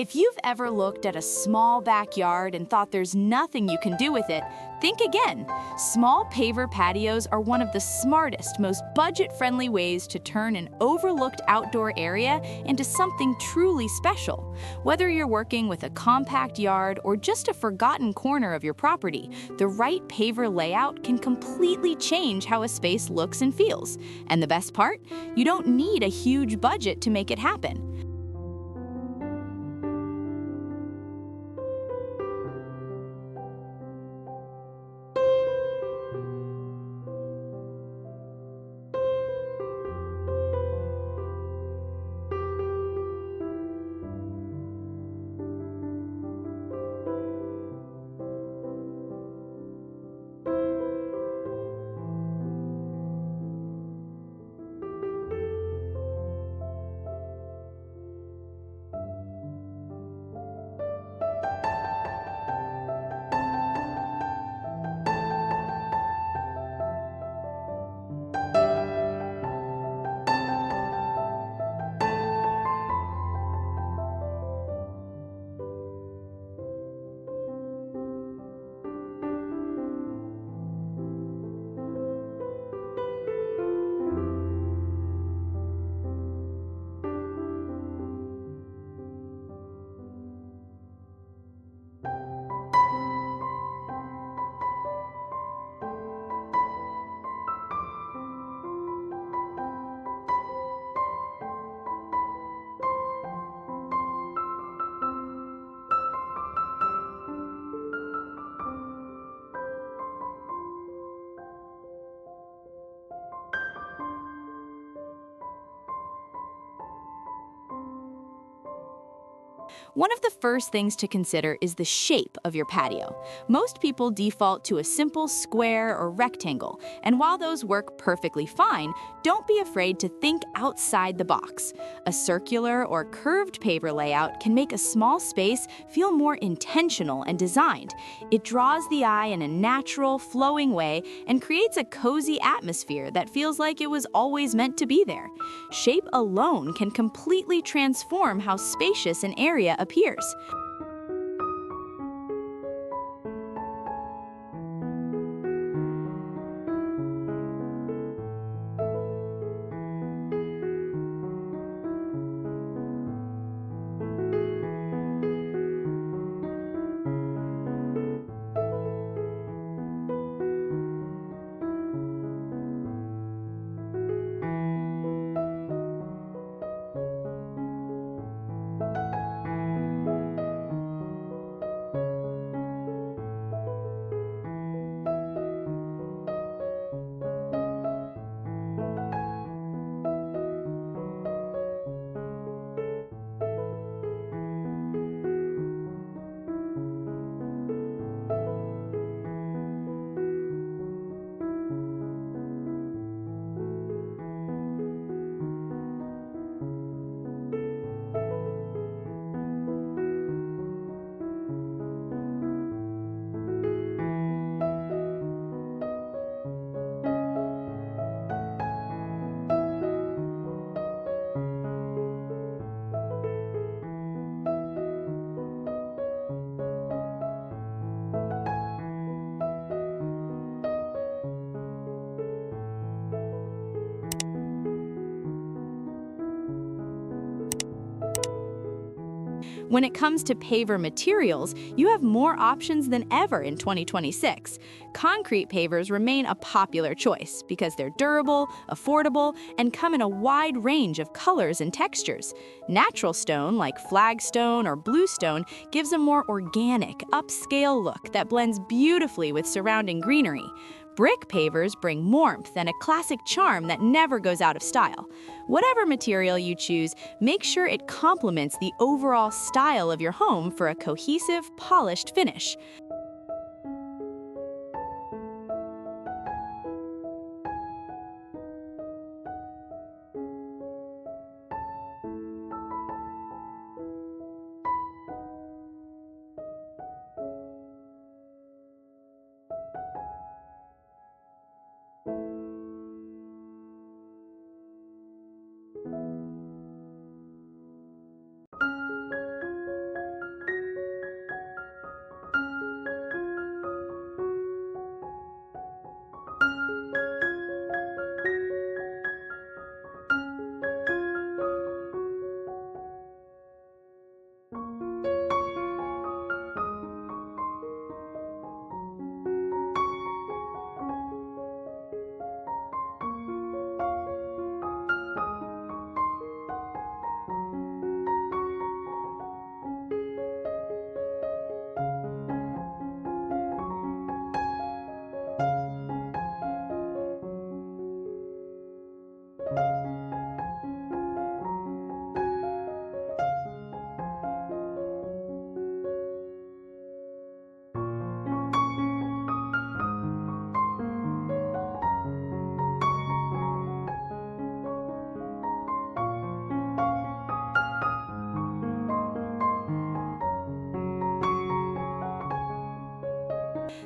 If you've ever looked at a small backyard and thought there's nothing you can do with it, think again. Small paver patios are one of the smartest, most budget-friendly ways to turn an overlooked outdoor area into something truly special. Whether you're working with a compact yard or just a forgotten corner of your property, the right paver layout can completely change how a space looks and feels. And the best part? You don't need a huge budget to make it happen. One of the first things to consider is the shape of your patio. Most people default to a simple square or rectangle, and while those work perfectly fine, don't be afraid to think outside the box. A circular or curved paver layout can make a small space feel more intentional and designed. It draws the eye in a natural, flowing way and creates a cozy atmosphere that feels like it was always meant to be there. Shape alone can completely transform how spacious an area appears. When it comes to paver materials, you have more options than ever in 2026. Concrete pavers remain a popular choice because they're durable, affordable, and come in a wide range of colors and textures. Natural stone, like flagstone or bluestone, gives a more organic, upscale look that blends beautifully with surrounding greenery. Brick pavers bring warmth and a classic charm that never goes out of style. Whatever material you choose, make sure it complements the overall style of your home for a cohesive, polished finish.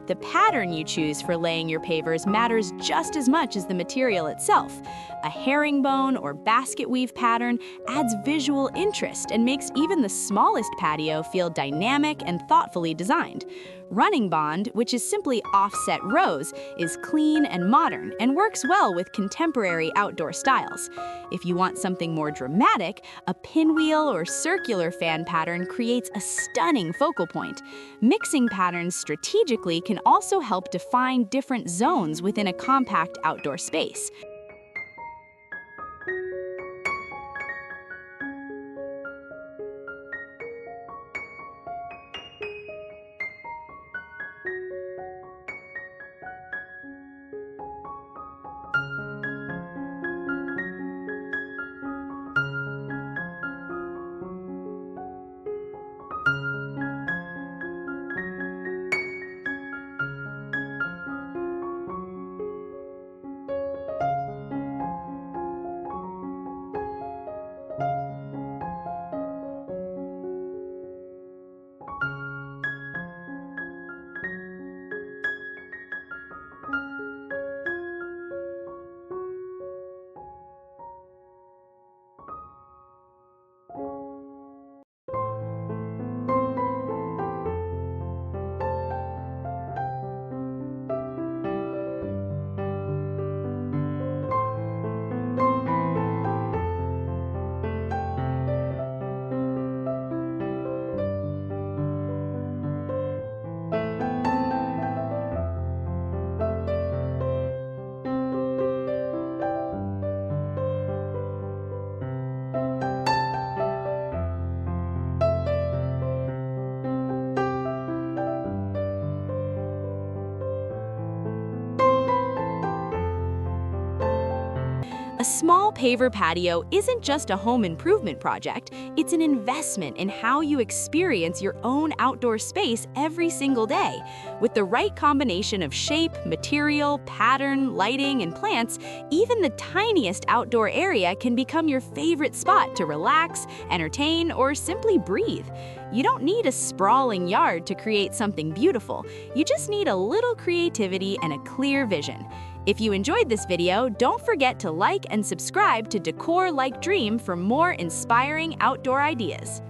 The pattern you choose for laying your pavers matters just as much as the material itself. A herringbone or basketweave pattern adds visual interest and makes even the smallest patio feel dynamic and thoughtfully designed. Running bond, which is simply offset rows, is clean and modern and works well with contemporary outdoor styles. If you want something more dramatic, a pinwheel or circular fan pattern creates a stunning focal point. Mixing patterns strategically can also help define different zones within a compact outdoor space. A small paver patio isn't just a home improvement project, it's an investment in how you experience your own outdoor space every single day. With the right combination of shape, material, pattern, lighting, and plants, even the tiniest outdoor area can become your favorite spot to relax, entertain, or simply breathe. You don't need a sprawling yard to create something beautiful. You just need a little creativity and a clear vision. If you enjoyed this video, don't forget to like and subscribe to Decor Like Dream for more inspiring outdoor ideas.